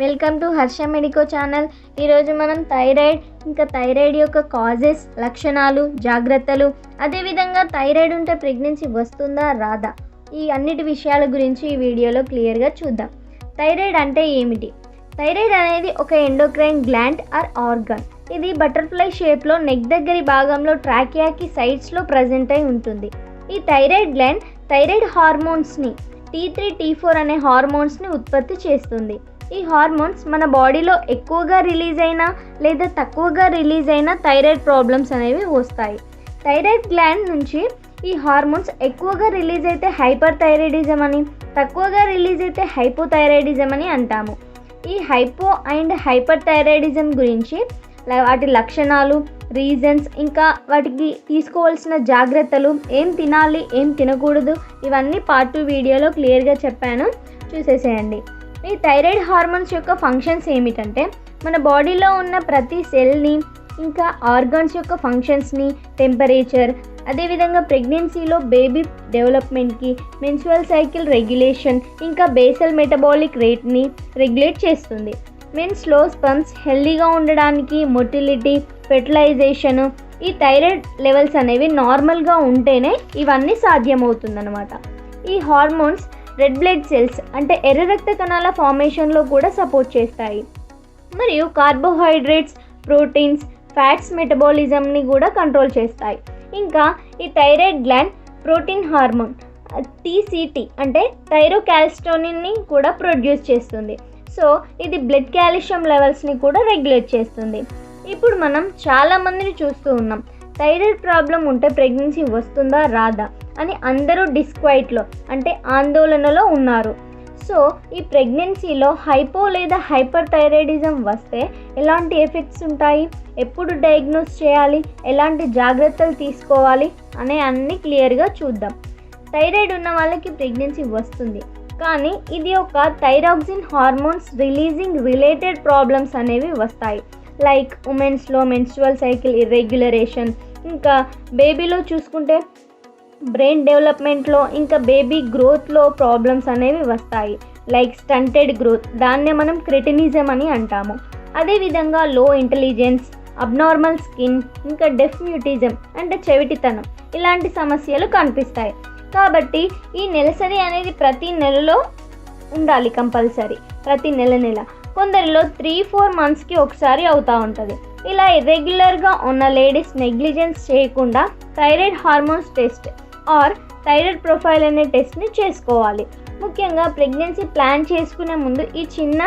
Welcome to Harsha medico channel. ఈరోజు మనం thyroid యొక్క కాజెస్, లక్షణాలు, జాగ్రత్తలు, అదేవిధంగా థైరాయిడ్ ఉంటే ప్రెగ్నెన్సీ వస్తుందా రాదా, ఈ అన్నిటి విషయాల గురించి ఈ వీడియోలో క్లియర్గా చూద్దాం. థైరాయిడ్ అంటే ఏమిటి? థైరాయిడ్ అనేది ఒక ఎండోక్రైన్ గ్లాండ్ ఆర్ ఆర్గాన్. ఇది బటర్ఫ్లై షేప్లో నెక్ దగ్గరి భాగంలో ట్రాకియాకి సైడ్స్లో ప్రజెంట్ అయి ఉంటుంది. ఈ thyroid gland thyroid హార్మోన్స్ని T3, T4 అనే హార్మోన్స్ని ఉత్పత్తి చేస్తుంది. ఈ హార్మోన్స్ మన బాడీలో ఎక్కువగా రిలీజ్ అయినా లేదా తక్కువగా రిలీజ్ అయినా థైరాయిడ్ ప్రాబ్లమ్స్ అనేవి వస్తాయి. థైరాయిడ్ గ్లాండ్ నుంచి ఈ హార్మోన్స్ ఎక్కువగా రిలీజ్ అయితే హైపర్ థైరాయిడిజం అని, తక్కువగా రిలీజ్ అయితే హైపోథైరాయిడిజం అని అంటాము. ఈ హైపో అండ్ హైపర్ థైరాయిడిజం గురించి, వాటి లక్షణాలు, రీజన్స్, ఇంకా వాటికి తీసుకోవాల్సిన జాగ్రత్తలు, ఏం తినాలి ఏం తినకూడదు, ఇవన్నీ పార్ట్ 2 వీడియోలో క్లియర్గా చెప్పాను, చూసేసేయండి. ఈ థైరాయిడ్ హార్మోన్స్ యొక్క ఫంక్షన్స్ ఏమిటంటే మన బాడీలో ఉన్న ప్రతి సెల్ని, ఇంకా ఆర్గాన్స్ యొక్క ఫంక్షన్స్ని, టెంపరేచర్, అదేవిధంగా ప్రెగ్నెన్సీలో బేబీ డెవలప్మెంట్కి, మెన్స్ట్రువల్ సైకిల్ రెగ్యులేషన్, ఇంకా బేసల్ మెటబాలిక్ రేట్ని రెగ్యులేట్ చేస్తుంది. మెన్స్లో స్పర్మ్స్ హెల్దీగా ఉండడానికి, మొటిలిటీ, ఫెర్టిలైజేషను, ఈ థైరాయిడ్ లెవెల్స్ అనేవి నార్మల్గా ఉంటేనే ఇవన్నీ సాధ్యమవుతుందన్నమాట. ఈ హార్మోన్స్ రెడ్ బ్లడ్ సెల్స్ అంటే ఎర్ర రక్త కణాల ఫార్మేషన్లో కూడా సపోర్ట్ చేస్తాయి. మరియు కార్బోహైడ్రేట్స్, ప్రోటీన్స్, ఫ్యాట్స్ మెటబాలిజంని కూడా కంట్రోల్ చేస్తాయి. ఇంకా ఈ thyroid gland protein hormone TCT అంటే థైరోకాల్సిటోనిన్ని కూడా ప్రొడ్యూస్ చేస్తుంది. సో ఇది బ్లడ్ కాల్షియం లెవెల్స్ని కూడా రెగ్యులేట్ చేస్తుంది. ఇప్పుడు మనం చాలామందిని చూస్తూ ఉన్నాం, థైరాయిడ్ ప్రాబ్లం ఉంటే ప్రెగ్నెన్సీ వస్తుందా రాదా అని అందరూ డిస్క్వైట్లో అంటే ఆందోళనలో ఉన్నారు. సో ఈ ప్రెగ్నెన్సీలో హైపో లేదా హైపర్ థైరాయిడిజం వస్తే ఎలాంటి ఎఫెక్ట్స్ ఉంటాయి, ఎప్పుడు డయాగ్నోస్ చేయాలి, ఎలాంటి జాగ్రత్తలు తీసుకోవాలి అనే అన్ని క్లియర్గా చూద్దాం. థైరాయిడ్ ఉన్న వాళ్ళకి ప్రెగ్నెన్సీ వస్తుంది, కానీ ఇది ఒక thyroxine hormones releasing related problems అనేవి వస్తాయి. లైక్ ఉమెన్స్లో మెన్స్ట్రువల్ సైకిల్ ఇర్రెగ్యులరేషన్, ఇంకా బేబీలో చూసుకుంటే బ్రెయిన్ డెవలప్మెంట్లో, ఇంకా బేబీ గ్రోత్లో ప్రాబ్లమ్స్ అనేవి వస్తాయి. లైక్ స్టంటెడ్ గ్రోత్, దాన్నే మనం క్రెటినిజం అని అంటాము. అదేవిధంగా లో ఇంటెలిజెన్స్, అబ్నార్మల్ స్కిన్, ఇంకా డెఫ్ మ్యూటిజం అంటే చెవిటితనం, ఇలాంటి సమస్యలు కనిపిస్తాయి. కాబట్టి ఈ నెలసరి అనేది ప్రతి నెలలో ఉండాలి కంపల్సరీ, ప్రతి నెల. కొందరిలో 3-4 మంత్స్కి ఒకసారి అవుతూ ఉంటుంది. ఇలా ఇర్రెగ్యులర్గా ఉన్న లేడీస్ నెగ్లిజెన్స్ చేయకుండా thyroid hormones test or thyroid profile అనే టెస్ట్ని చేసుకోవాలి. ముఖ్యంగా ప్రెగ్నెన్సీ ప్లాన్ చేసుకునే ముందు ఈ చిన్న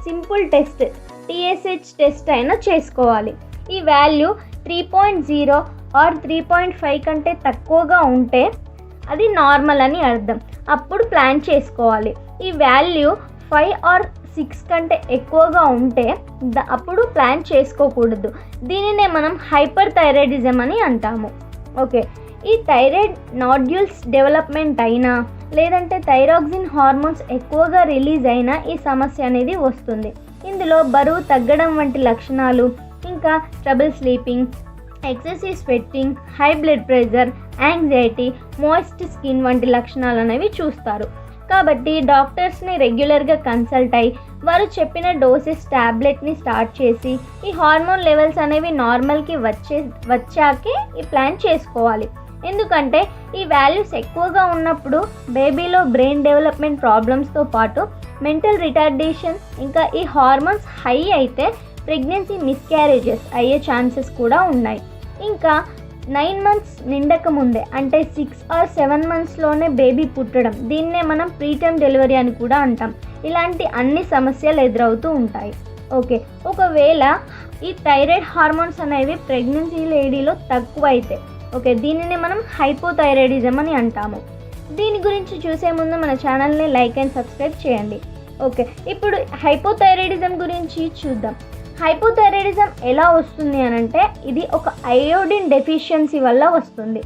సింపుల్ టెస్ట్ TSH టెస్ట్ అయినా చేసుకోవాలి. ఈ వాల్యూ 3.0 ఆర్ 3.5 కంటే తక్కువగా ఉంటే అది నార్మల్ అని అర్థం, అప్పుడు ప్లాన్ చేసుకోవాలి. ఈ వాల్యూ 5 ఆర్ 6 కంటే ఎక్కువగా ఉంటే అప్పుడు ప్లాన్ చేసుకోకూడదు. దీనినే మనం హైపర్ థైరాయిడిజం అని అంటాము. ఓకే, ఈ థైరాయిడ్ నాడ్యూల్స్ డెవలప్మెంట్ అయినా లేదంటే థైరాక్సిన్ హార్మోన్స్ ఎక్కువగా రిలీజ్ అయినా ఈ సమస్య అనేది వస్తుంది. ఇందులో బరువు తగ్గడం వంటి లక్షణాలు, ఇంకా trouble sleeping, excessive sweating, high blood pressure, anxiety, moist skin వంటి లక్షణాలు అనేవి చూస్తారు. కాబట్టి డాక్టర్స్ని రెగ్యులర్గా కన్సల్ట్ అయ్యి వారు చెప్పిన డోసెస్ ట్యాబ్లెట్ని స్టార్ట్ చేసి ఈ హార్మోన్ లెవెల్స్ అనేవి నార్మల్కి వచ్చాకే ఈ ప్లాన్ చేసుకోవాలి. ఎందుకంటే ఈ వాల్యూస్ ఎక్కువగా ఉన్నప్పుడు బేబీలో బ్రెయిన్ డెవలప్మెంట్ ప్రాబ్లమ్స్తో పాటు మెంటల్ రిటార్డేషన్, ఇంకా ఈ హార్మోన్స్ హై అయితే ప్రెగ్నెన్సీ మిస్క్యారేజెస్ అయ్యే ఛాన్సెస్ కూడా ఉన్నాయి. ఇంకా 9 మంత్స్ నిండక ముందే అంటే 6 ఆర్ 7 మంత్స్లోనే బేబీ పుట్టడం, దీన్నే మనం ప్రీటర్మ్ డెలివరీ అని కూడా అంటాం. ఇలాంటి అన్ని సమస్యలు ఎదురవుతూ ఉంటాయి. ఓకే, ఒకవేళ ఈ థైరాయిడ్ హార్మోన్స్ అనేవి ప్రెగ్నెన్సీ లేడీలో తక్కువ అయితే, ఓకే, దీనిని మనం హైపోథైరాయిడిజం అని అంటాము. దీని గురించి చూసే ముందు మన ఛానల్ని లైక్ అండ్ సబ్స్క్రైబ్ చేయండి. ఓకే, ఇప్పుడు హైపోథైరాయిడిజం గురించి చూద్దాం. హైపోథైరాయిడిజం ఎలా వస్తుంది అని అంటే ఇది ఒక అయోడిన్ డెఫిషియన్సీ వల్ల వస్తుంది.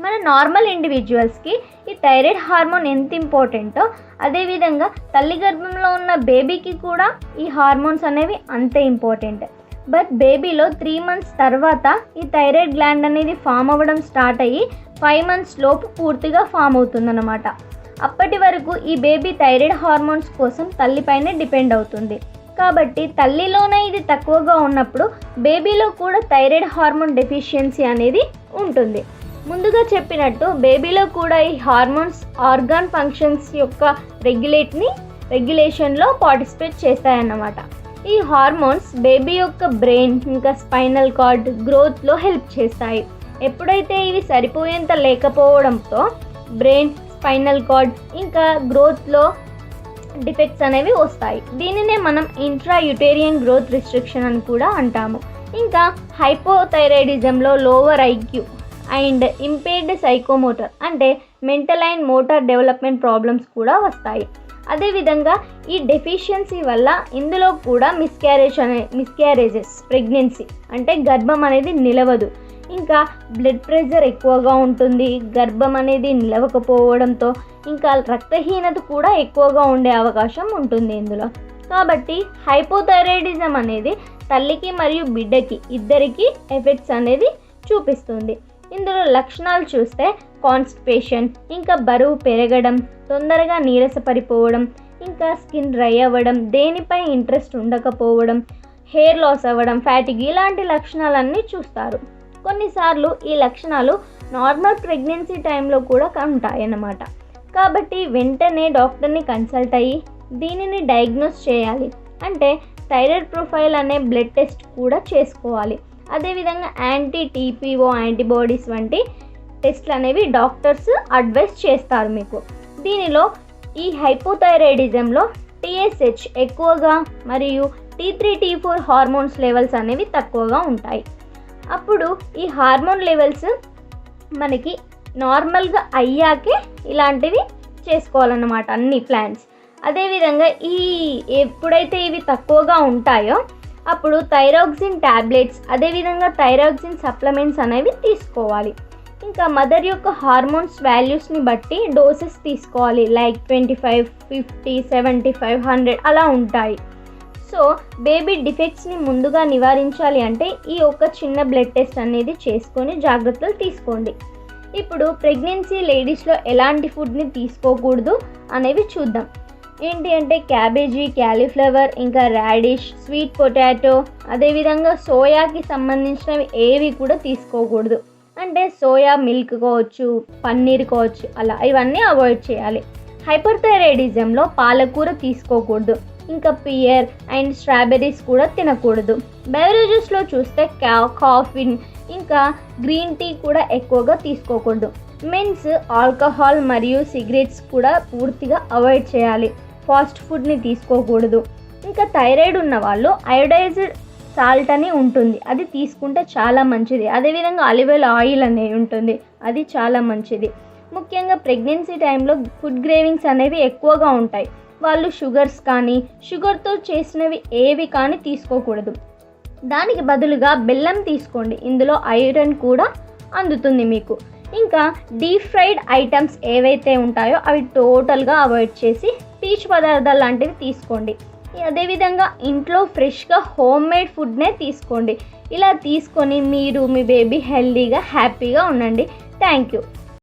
మన నార్మల్ ఇండివిజువల్స్కి ఈ థైరాయిడ్ హార్మోన్ ఎంత ఇంపార్టెంటో అదేవిధంగా తల్లి గర్భంలో ఉన్న బేబీకి కూడా ఈ హార్మోన్స్ అనేవి అంతే ఇంపార్టెంట్. బట్ బేబీలో 3 మంత్స్ తర్వాత ఈ థైరాయిడ్ గ్లాండ్ అనేది ఫామ్ అవ్వడం స్టార్ట్ అయ్యి 5 మంత్స్ లోపు పూర్తిగా ఫామ్ అవుతుందన్నమాట. అప్పటి వరకు ఈ బేబీ థైరాయిడ్ హార్మోన్స్ కోసం తల్లిపైనే డిపెండ్ అవుతుంది. కాబట్టి తల్లిలోనే ఇది తక్కువగా ఉన్నప్పుడు బేబీలో కూడా థైరాయిడ్ హార్మోన్ డెఫిషియన్సీ అనేది ఉంటుంది. ముందుగా చెప్పినట్టు బేబీలో కూడా ఈ హార్మోన్స్ ఆర్గాన్ ఫంక్షన్స్ యొక్క రెగ్యులేషన్లో పార్టిసిపేట్ చేస్తాయన్నమాట. ఈ హార్మోన్స్ బేబీ యొక్క బ్రెయిన్ ఇంకా స్పైనల్ కార్డ్ గ్రోత్లో హెల్ప్ చేస్తాయి. ఎప్పుడైతే ఇవి సరిపోయేంత లేకపోవడంతో బ్రెయిన్, స్పైనల్ కార్డ్ ఇంకా గ్రోత్లో డిఫెక్ట్స్ అనేవి వస్తాయి. దీనినే మనం ఇంట్రాయూటేరియన్ గ్రోత్ రిస్ట్రిక్షన్ అని కూడా అంటాము. ఇంకా హైపోథైరాయిడిజంలో lower IQ and impaired psychomotor అంటే mental and motor development problems కూడా వస్తాయి. అదేవిధంగా ఈ డెఫిషియన్సీ వల్ల ఇందులో కూడా మిస్క్యారేజెస్, ప్రెగ్నెన్సీ అంటే గర్భం అనేది నిలవదు. ఇంకా బ్లడ్ ప్రెషర్ ఎక్కువగా ఉంటుంది. గర్భం అనేది నిలవకపోవడంతో ఇంకా రక్తహీనత కూడా ఎక్కువగా ఉండే అవకాశం ఉంటుంది ఇందులో. కాబట్టి హైపోథైరాయిడిజం అనేది తల్లికి మరియు బిడ్డకి ఇద్దరికి ఎఫెక్ట్స్ అనేది చూపిస్తుంది. ఇందులో లక్షణాలు చూస్తే కాన్స్టిపేషన్, ఇంకా బరువు పెరగడం, తొందరగా నీరసపడిపోవడం, ఇంకా స్కిన్ డ్రై అవ్వడం, దేనిపై ఇంట్రెస్ట్ ఉండకపోవడం, హెయిర్ లాస్ అవ్వడం, ఫ్యాటిగ్ ఇలాంటి లక్షణాలన్నీ చూస్తారు. కొన్నిసార్లు ఈ లక్షణాలు నార్మల్ ప్రెగ్నెన్సీ టైంలో కూడా ఉంటాయన్నమాట. కాబట్టి వెంటనే డాక్టర్ని కన్సల్ట్ అయ్యి దీనిని డయాగ్నోస్ చేయాలి. అంటే థైరాయిడ్ ప్రొఫైల్ అనే బ్లడ్ టెస్ట్ కూడా చేసుకోవాలి. అదేవిధంగా యాంటీ-TPO యాంటీబాడీస్ వంటి టెస్ట్లు అనేవి డాక్టర్స్ అడ్వైస్ చేస్తారు మీకు. దీనిలో ఈ హైపోథైరాయిడిజంలో TSH ఎక్కువగా మరియు T3, T4 హార్మోన్స్ లెవెల్స్ అనేవి తక్కువగా ఉంటాయి. అప్పుడు ఈ హార్మోన్ లెవెల్స్ మనకి నార్మల్గా అయ్యాకే ఇలాంటివి చేసుకోవాలన్నమాట అన్ని ప్లాన్స్. అదేవిధంగా ఎప్పుడైతే ఇవి తక్కువగా ఉంటాయో అప్పుడు థైరాక్సిన్ ట్యాబ్లెట్స్, అదేవిధంగా థైరాక్సిన్ సప్లిమెంట్స్ అనేవి తీసుకోవాలి. ఇంకా మదర్ యొక్క హార్మోన్స్ వాల్యూస్ని బట్టి డోసెస్ తీసుకోవాలి. లైక్ 25, 50, 75, 100 అలా ఉంటాయి. సో బేబీ డిఫెక్ట్స్ని ముందుగా నివారించాలి అంటే ఈ ఒక చిన్న బ్లడ్ టెస్ట్ అనేది చేసుకొని జాగ్రత్తలు తీసుకోండి. ఇప్పుడు ప్రెగ్నెన్సీ లేడీస్లో ఎలాంటి ఫుడ్ని తీసుకోకూడదు అనేవి చూద్దాం. ఏంటి అంటే క్యాబేజీ, క్యాలీఫ్లవర్, ఇంకా రాడిష్, స్వీట్ పొటాటో, అదేవిధంగా సోయాకి సంబంధించినవి ఏవి కూడా తీసుకోకూడదు. అంటే సోయా మిల్క్ కావచ్చు, పన్నీర్ కావచ్చు, అలా ఇవన్నీ అవాయిడ్ చేయాలి. హైపర్థైరాయిడిజంలో పాలకూర తీసుకోకూడదు. ఇంకా పియర్ అండ్ స్ట్రాబెర్రీస్ కూడా తినకూడదు. బెవరేజెస్లో చూస్తే కాఫీ ఇంకా గ్రీన్ టీ కూడా ఎక్కువగా తీసుకోకూడదు. మెన్స్ ఆల్కహాల్ మరియు సిగరెట్స్ కూడా పూర్తిగా అవాయిడ్ చేయాలి. ఫాస్ట్ ఫుడ్ని తీసుకోకూడదు. ఇంకా థైరాయిడ్ ఉన్న వాళ్ళు అయోడైజ్డ్ సాల్ట్ అని ఉంటుంది, అది తీసుకుంటే చాలా మంచిది. అదేవిధంగా ఆలివ్ ఆయిల్ అనేది ఉంటుంది, అది చాలా మంచిది. ముఖ్యంగా ప్రెగ్నెన్సీ టైంలో ఫుడ్ గ్రేవింగ్స్ అనేవి ఎక్కువగా ఉంటాయి. వాళ్ళు షుగర్స్ కానీ షుగర్తో చేసినవి ఏవి కానీ తీసుకోకూడదు. దానికి బదులుగా బెల్లం తీసుకోండి, ఇందులో ఐరన్ కూడా అందుతుంది మీకు. ఇంకా డీప్ ఫ్రైడ్ ఐటమ్స్ ఏవైతే ఉంటాయో అవి టోటల్గా అవాయిడ్ చేసి పీచు పదార్థాలు లాంటివి తీసుకోండి. అదేవిధంగా ఇంట్లో ఫ్రెష్గా హోమ్ మేడ్ ఫుడ్నే తీసుకోండి. ఇలా తీసుకొని మీరు మీ బేబీ హెల్దీగా హ్యాపీగా ఉండండి. Thank you.